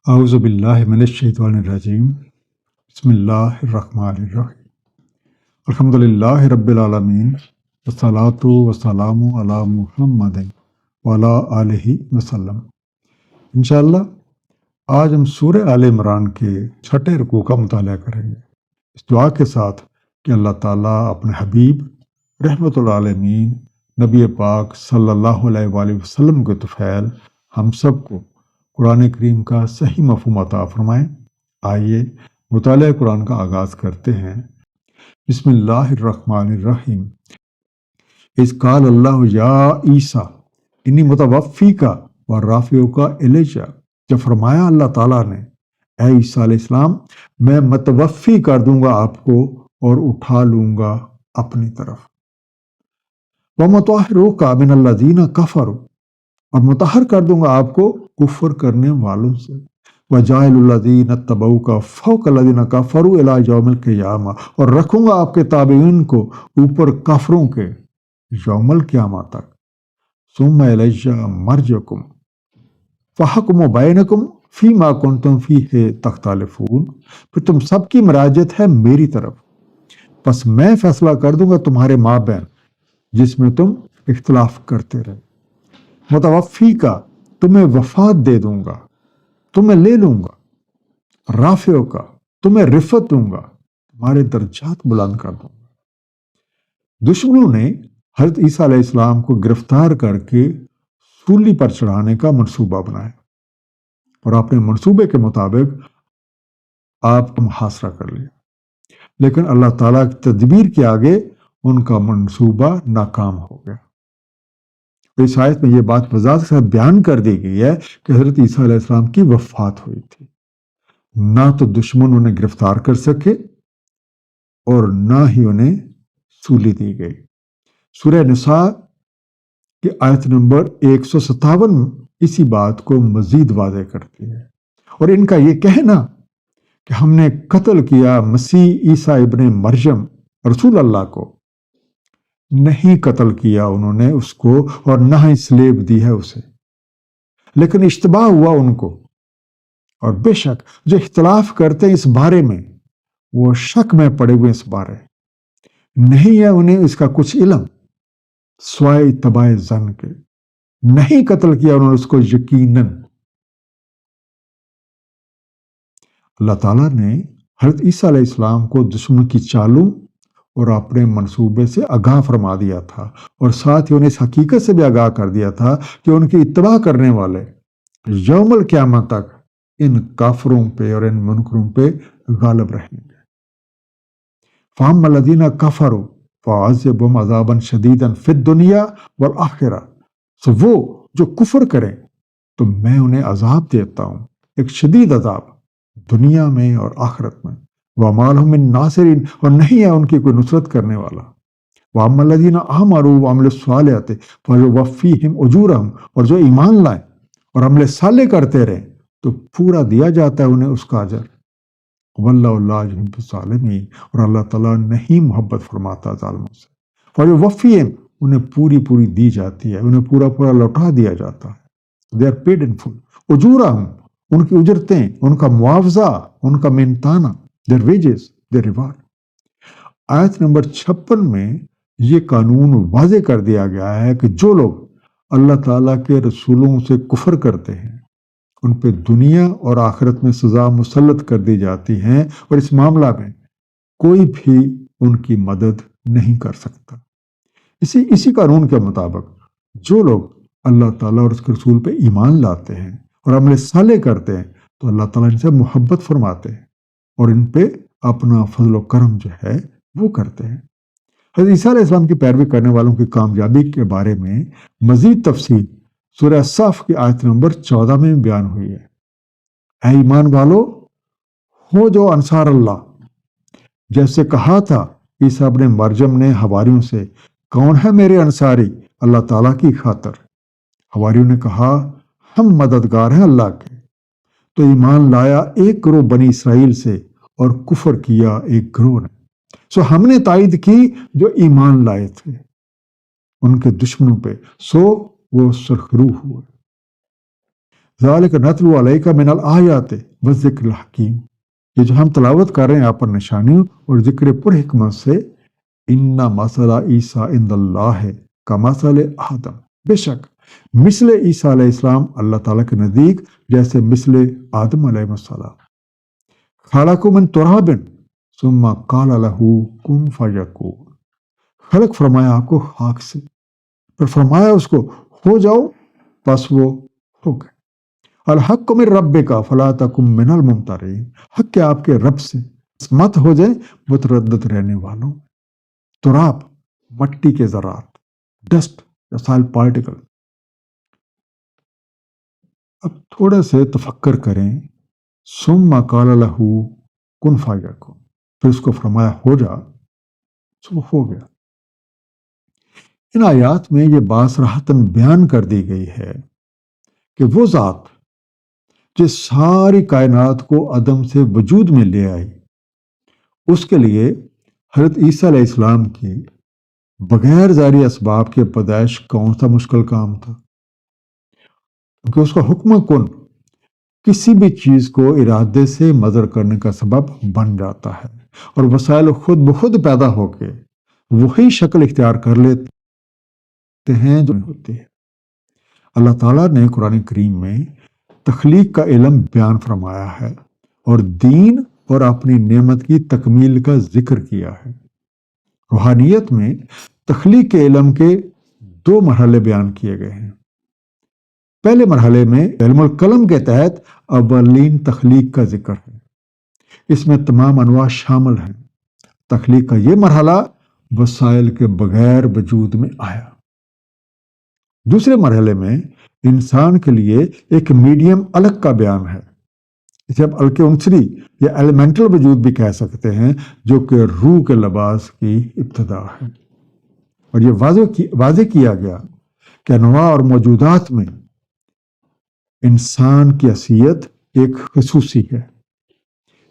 اعوذ باللہ من الشیطان الرجیم بسم اللہ الرحمن الرحیم الحمد للہ رب العالمین والصلاۃ والسلام علی محمد وعلی آلہ وسلم۔ انشاءاللہ آج ہم سورہ آل عمران کے 6 رکوع کا مطالعہ کریں گے، اس دعا کے ساتھ کہ اللہ تعالیٰ اپنے حبیب رحمت العالمین نبی پاک صلی اللہ علیہ وآلہ وسلم کے طفیل ہم سب کو قرآن کریم کا صحیح مفہوم عطا فرمائیں۔ آئیے مطالعہ قرآن کا آغاز کرتے ہیں۔ بسم اللہ الرحمن الرحیم۔ اذ قال اللہ یا عیسیٰ انی متوفیک و رافعک الیہ، جب فرمایا اللہ تعالیٰ نے اے عیسیٰ علیہ السلام میں متوفی کر دوں گا آپ کو اور اٹھا لوں گا اپنی طرف۔ ومطہرک من الذین کفروا، اور مطہر کر دوں گا آپ کو کفر کرنے والوں سے۔ وجاعل الذین اتبعوک فوق الذین کفروا الی یوم القیامہ، اور رکھوں گا آپ کے تابعین کو اوپر کافروں کے یوم القیامہ تک۔ ثم الی مرجعکم فاحکم بینکم فیما کنتم فیہ تختلفون، پھر تم سب کی مراجعت ہے میری طرف، پس میں فیصلہ کر دوں گا تمہارے مابین جس میں تم اختلاف کرتے رہے۔ متوفی کا، تمہیں وفات دے دوں گا، تمہیں لے لوں گا۔ رافعوں کا، تمہیں رفعت دوں گا، تمہارے درجات بلند کر دوں گا۔ دشمنوں نے حضرت عیسیٰ علیہ السلام کو گرفتار کر کے سولی پر چڑھانے کا منصوبہ بنایا اور اپنے منصوبے کے مطابق آپ کا محاصرہ کر لیا، لیکن اللہ تعالیٰ کی تدبیر کے آگے ان کا منصوبہ ناکام ہو گیا۔ اس آیت میں یہ بات وضاحت کے ساتھ بیان کر دی گئی ہے کہ حضرت عیسیٰ علیہ السلام کی وفات ہوئی تھی، نہ تو دشمن انہیں گرفتار کر سکے اور نہ ہی انہیں سولی دی گئی۔ سورہ نساء کی آیت نمبر 157 اسی بات کو مزید واضح کرتی ہے، اور ان کا یہ کہنا کہ ہم نے قتل کیا مسیح عیسیٰ ابن مریم رسول اللہ کو، نہیں قتل کیا انہوں نے اس کو اور نہ ہی سلیب دی ہے اسے، لیکن اشتباہ ہوا ان کو، اور بے شک جو اختلاف کرتے ہیں اس بارے میں وہ شک میں پڑے ہوئے اس بارے نہیں ہے انہیں اس کا کچھ علم سوائے اتباع ظن کے، نہیں قتل کیا انہوں نے اس کو یقیناً۔ اللہ تعالیٰ نے حضرت عیسیٰ علیہ السلام کو دشمن کی چالوں اور اپنے منصوبے سے آگاہ فرما دیا تھا، اور ساتھ ہی انہیں اس حقیقت سے بھی آگاہ کر دیا تھا کہ ان کی اتباع کرنے والے یوم القیامت تک ان کافروں پہ اور ان منکروں پہ غالب رہیں گے۔ فَأَمَّا الَّذِينَ كَفَرُوا فَأُعَذِّبُهُمْ عَذَابًا شَدِيدًا فِي الدُّنْيَا وَالْآخِرَةِ، سو وہ جو کفر کریں تو میں انہیں عذاب دیتا ہوں، ایک شدید عذاب دنیا میں اور آخرت میں۔ وَمَا لَهُم مِّن نَاصِرِينَ، اور نہیں ہے ان کی کوئی نصرت کرنے والا۔ وَأَمَّا الَّذِينَ آمَنُوا وَعَمِلُوا الصَّالِحَاتِ فَيُوَفِّيهِمْ أُجُورَهُمْ، اور جو ایمان لائیں اور عمل صالح کرتے رہیں تو پورا دیا جاتا ہے انہیں اس کا اجر۔ وَاللَّهُ لَا يُحِبُّ الظَّالِمِينَ، اور اللہ تعالیٰ نہیں محبت فرماتا ظالموں سے۔ فَيُوَفِّيهِمْ، انہیں پوری دی جاتی ہے، انہیں پورا لوٹا دیا جاتا ہے۔ they are paid in full۔ اجورہم، ان کی اجرتیں، ان کا معاوضہ، ان کا مینتانہ، their wages, their reward۔ آیت نمبر 56 میں یہ قانون واضح کر دیا گیا ہے کہ جو لوگ اللہ تعالیٰ کے رسولوں سے کفر کرتے ہیں ان پہ دنیا اور آخرت میں سزا مسلط کر دی جاتی ہیں، اور اس معاملہ میں کوئی بھی ان کی مدد نہیں کر سکتا۔ اسی قانون کے مطابق جو لوگ اللہ تعالیٰ اور اس کے رسول پہ ایمان لاتے ہیں اور عمل صالح کرتے ہیں تو اللہ تعالیٰ ان سے محبت فرماتے ہیں اور ان پہ اپنا فضل و کرم جو ہے وہ کرتے ہیں۔ حضرت عیسیٰ علیہ السلام کی پیروی کرنے والوں کی کامیابی کے بارے میں مزید تفصیل سورہ صف کی آیت نمبر 14 میں بیان ہوئی ہے۔ اے ایمان والو، ہو جو انصار اللہ، جیسے کہا تھا عیسیٰ ابن مریم نے حواریوں سے، کون ہے میرے انصاری اللہ تعالیٰ کی خاطر؟ حواریوں نے کہا ہم مددگار ہیں اللہ کے۔ تو ایمان لایا ایک گروہ بنی اسرائیل سے اور کفر کیا ایک گروہ نے، سو ہم نے تائید کی جو ایمان لائے تھے ان کے دشمنوں پہ، سو وہ سرخرو ہوئے۔ ذالک نتلو علیک من الآیات والذکر الحکیم، یہ جو ہم تلاوت کر رہے ہیں آپ پر نشانیوں اور ذکر پر حکمت سے، ان مثل عیسیٰ عند اللہ کمثل آدم، بے شک مثل عیسیٰ علیہ السلام اللہ تعالیٰ کے نزدیک جیسے مثل آدم علیہ السلام، خلق من تراب ثم قال له کن فیکون، خلق فرمایا آپ کو خاک سے، پھر فرمایا اس کو ہو جاؤ، بس وہ ہو گئے۔ الحق من ربک فلا تکن من الممترین، حق کے آپ کے رب سے مت ہو جائے متردد رہنے والوں۔ تراب، مٹی کے ذرات، ڈسٹ یا سائل پارٹیکل۔ اب تھوڑا سے تفکر کریں، ثم قال له کن فیکون، پھر اس کو فرمایا ہو جا، تو وہ ہو گیا۔ ان آیات میں یہ بات صراحتاً بیان کر دی گئی ہے کہ وہ ذات جو ساری کائنات کو عدم سے وجود میں لے آئی، اس کے لیے حضرت عیسیٰ علیہ السلام کی بغیر ظاہری اسباب کے پیدائش کون سا مشکل کام تھا، کیونکہ اس کا حکم کن کسی بھی چیز کو ارادے سے مظہر کرنے کا سبب بن جاتا ہے، اور وسائل خود بخود پیدا ہو کے وہی شکل اختیار کر لیتے ہیں جو ہوتی ہے۔ اللہ تعالیٰ نے قرآن کریم میں تخلیق کا علم بیان فرمایا ہے اور دین اور اپنی نعمت کی تکمیل کا ذکر کیا ہے۔ روحانیت میں تخلیق کے علم کے 2 مرحلے بیان کیے گئے ہیں۔ پہلے مرحلے میں علم القلم کے تحت اولین تخلیق کا ذکر ہے، اس میں تمام انواع شامل ہیں۔ تخلیق کا یہ مرحلہ وسائل کے بغیر وجود میں آیا۔ دوسرے مرحلے میں انسان کے لیے ایک میڈیم الگ کا بیان ہے، اسے آپ الک عنصری یا ایلیمنٹل وجود بھی کہہ سکتے ہیں، جو کہ روح کے لباس کی ابتدا ہے۔ اور یہ واضح کیا گیا کہ انواع اور موجودات میں انسان کی حیثیت ایک خصوصی ہے۔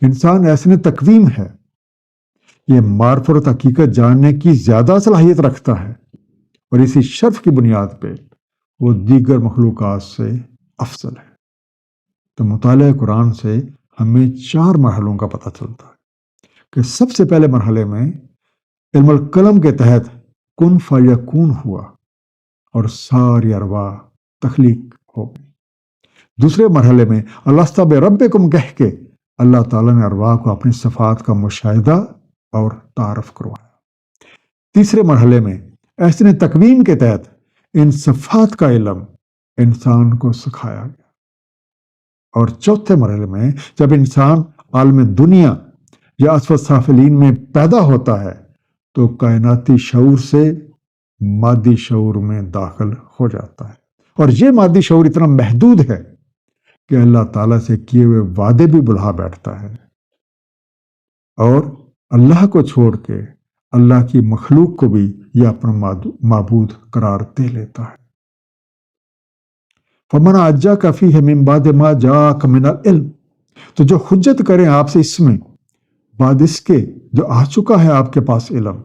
انسان ایسن تقویم ہے، یہ معرفت اور حقیقت جاننے کی زیادہ صلاحیت رکھتا ہے، اور اسی شرف کی بنیاد پہ وہ دیگر مخلوقات سے افضل ہے۔ تو مطالعہ قرآن سے ہمیں 4 مرحلوں کا پتہ چلتا ہے کہ سب سے پہلے مرحلے میں علم القلم کے تحت کن فیکون ہوا اور ساری ارواح تخلیق ہو گئی۔ دوسرے مرحلے میں الست بربکم کہہ کے اللہ تعالیٰ نے ارواح کو اپنی صفات کا مشاہدہ اور تعارف کروایا۔ تیسرے مرحلے میں احسن تقویم کے تحت ان صفات کا علم انسان کو سکھایا گیا۔ اور چوتھے مرحلے میں جب انسان عالم دنیا یا اسفل سافلین میں پیدا ہوتا ہے تو کائناتی شعور سے مادی شعور میں داخل ہو جاتا ہے، اور یہ مادی شعور اتنا محدود ہے کہ اللہ تعالیٰ سے کیے ہوئے وعدے بھی بھلا بیٹھتا ہے، اور اللہ کو چھوڑ کے اللہ کی مخلوق کو بھی یہ اپنا معبود قرار دے لیتا ہے۔ فمن حجک فیہ من بعد ما جاءک من العلم، تو جو حجت کریں آپ سے اس میں بعد اس کے جو آ چکا ہے آپ کے پاس علم،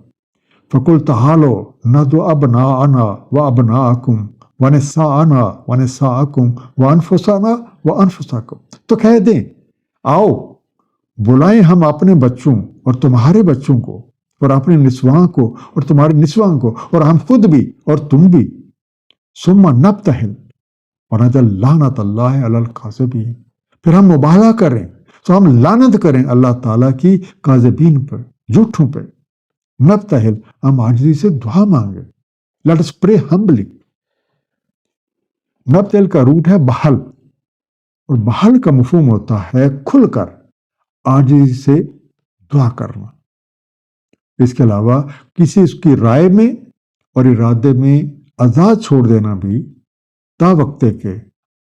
فقل تعالوا ندعو ابناءنا وابناءکم ونساءنا ونساءکم وانفسنا وانفسکم، تو کہہ دیں آؤ بلائیں ہم اپنے بچوں اور تمہارے بچوں کو، اور اپنے نسواں کو اور تمہارے نسواں کو، اور ہم خود بھی اور تم بھی، ثم نبتہل ونجعل لعنت اللہ علی الکاذبین، پھر ہم مبالغہ کریں تو ہم لعنت کریں اللہ تعالیٰ کی کاذبین پر، جھوٹوں پہ۔ نبتہل، ہم عاجزی سے دعا مانگے، لیٹ اس پرے ہمبلی۔ نبتہل کا روٹ ہے بہل، اور بہل کا مفہوم ہوتا ہے کھل کر عاجزی سے دعا کرنا۔ اس کے علاوہ کسی اس کی رائے میں اور ارادے میں آزاد چھوڑ دینا بھی تا وقتے کے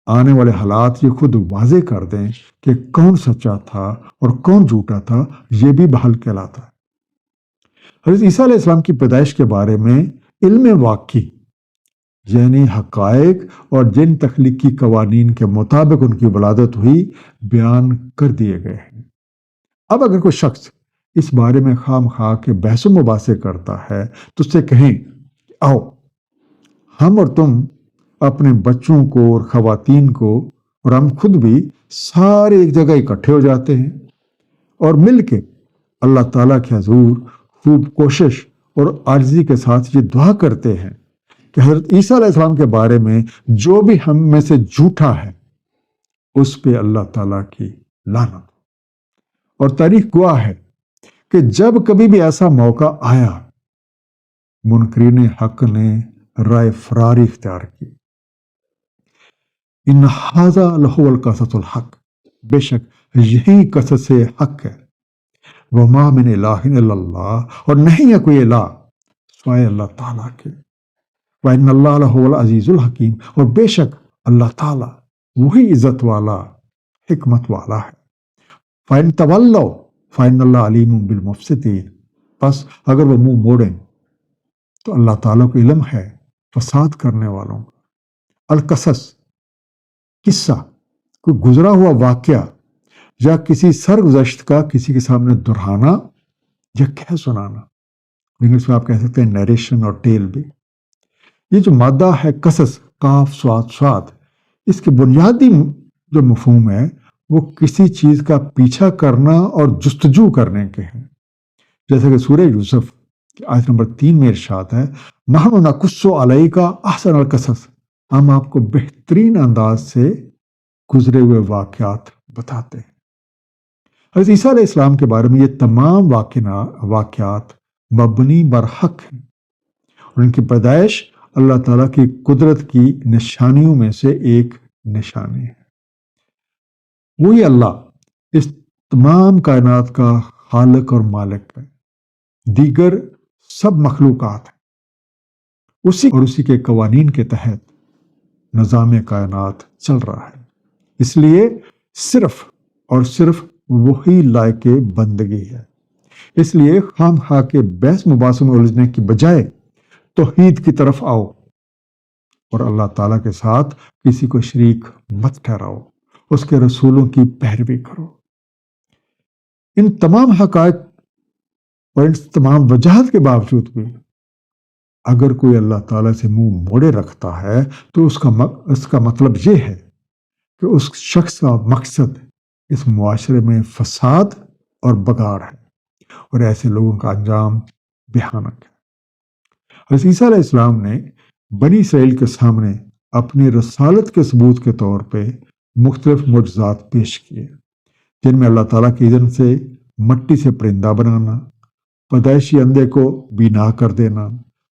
آنے والے حالات یہ خود واضح کر دیں کہ کون سچا تھا اور کون جھوٹا تھا، یہ بھی بحل کہلاتا ہے۔ حضرت عیسیٰ علیہ السلام کی پیدائش کے بارے میں علم واقعی یعنی حقائق اور جن تخلیقی قوانین کے مطابق ان کی ولادت ہوئی بیان کر دیے گئے ہیں۔ اب اگر کوئی شخص اس بارے میں خام خواہ کے بحث و مباحثے کرتا ہے تو اس سے کہیں آؤ ہم اور تم اپنے بچوں کو اور خواتین کو اور ہم خود بھی سارے ایک جگہ اکٹھے ہو جاتے ہیں اور مل کے اللہ تعالیٰ کے حضور خوب کوشش اور عاجزی کے ساتھ یہ دعا کرتے ہیں کہ حضرت عیسیٰ علیہ السلام کے بارے میں جو بھی ہم میں سے جھوٹا ہے اس پہ اللہ تعالیٰ کی لعنت۔ اور تاریخ گواہ ہے کہ جب کبھی بھی ایسا موقع آیا منکرین حق نے رائے فراری اختیار کی۔ ان ھذا لہو القصص الحق، بے شک یہی قصص حق ہے۔ وما من الہ الا اللہ، اور نہیں ہے کوئی الہ سوائے اللہ تعالیٰ کے۔ وَإِنَّ اللَّهَ لَهُوَ الْعَزِيزُ الْحَكِيمُ، اور بے شک اللہ تعالیٰ وہی عزت والا حکمت والا ہے۔ فَإِن تَوَلَّوْا فَإِنَّ اللَّهَ عَلِيمٌ بِالْمُفْسِدِينَ، بس اگر وہ منہ موڑیں تو اللہ تعالیٰ کو علم ہے فساد کرنے والوں کا۔ القصص، قصہ، کوئی گزرا ہوا واقعہ یا کسی سرگزشت کا کسی کے سامنے دہرانا یا کہہ سنانا، لیکن اس میں آپ کہہ سکتے ہیں نیریشن اور ٹیل بھی۔ یہ جو مادہ ہے قصص، قاف صاد صاد، اس کے بنیادی جو مفہوم ہے وہ کسی چیز کا پیچھا کرنا اور جستجو کرنے کے ہیں، جیسے کہ سورہ یوسف کی آیت نمبر 3 میں ارشاد ہے نحن نقص علیک احسن القصص، ہم آپ کو بہترین انداز سے گزرے ہوئے واقعات بتاتے ہیں۔ حضرت عیسیٰ علیہ السلام کے بارے میں یہ تمام واقعات مبنی بر حق ہیں، اور ان کی پیدائش اللہ تعالیٰ کی قدرت کی نشانیوں میں سے ایک نشانی ہے۔ وہی اللہ اس تمام کائنات کا خالق اور مالک ہے، دیگر سب مخلوقات ہیں، اسی کے قوانین کے تحت نظام کائنات چل رہا ہے۔ اس لیے صرف اور صرف وہی لائق بندگی ہے۔ اس لیے خام خواہ کے بحث مباحثوں میں الجھنے کی بجائے توحید کی طرف آؤ اور اللہ تعالیٰ کے ساتھ کسی کو شریک مت ٹھہراؤ، اس کے رسولوں کی پیروی کرو۔ ان تمام حقائق اور ان تمام وجہات کے باوجود بھی اگر کوئی اللہ تعالیٰ سے منہ موڑے رکھتا ہے تو اس کا مطلب یہ ہے کہ اس شخص کا مقصد اس معاشرے میں فساد اور بگاڑ ہے، اور ایسے لوگوں کا انجام بھیانک ہے۔ حضرت عیسیٰ علیہ السلام نے بنی اسرائیل کے سامنے اپنی رسالت کے ثبوت کے طور پہ مختلف معجزات پیش کیے، جن میں اللہ تعالیٰ کے اذن سے مٹی سے پرندہ بنانا، پیدائشی اندھے کو بینا کر دینا،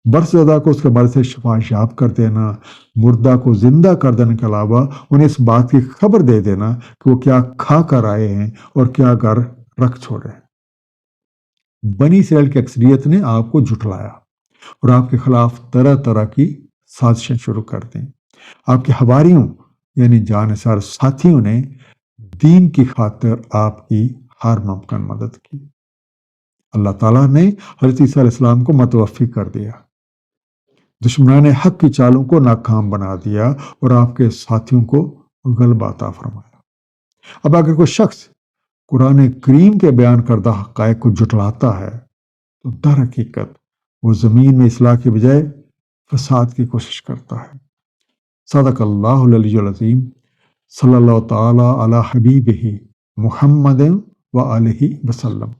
برس زدہ کو اس کے مرض سے شفا یاب کر دینا، مردہ کو زندہ کر دینے کے علاوہ انہیں اس بات کی خبر دے دینا کہ وہ کیا کھا کر آئے ہیں اور کیا گھر رکھ چھوڑے ہیں۔ بنی اسرائیل کی اکثریت نے آپ کو جھٹلایا اور آپ کے خلاف طرح طرح کی سازشیں شروع کر دیں۔ آپ کے حواریوں یعنی جانثار ساتھیوں نے دین کی خاطر آپ کی ہر ممکن مدد کی۔ اللہ تعالیٰ نے حضرت عیسیٰ علیہ السلام کو متوفی کر دیا، دشمنان حق کی چالوں کو ناکام بنا دیا اور آپ کے ساتھیوں کو غلبہ عطا فرمایا۔ اب اگر کوئی شخص قرآن کریم کے بیان کردہ حقائق کو جھٹلاتا ہے تو در حقیقت وہ زمین میں اصلاح کے بجائے فساد کی کوشش کرتا ہے۔ صدق اللہ العلی العظیم، صلی اللہ تعالی علی حبیبہ محمد و آلہ وسلم۔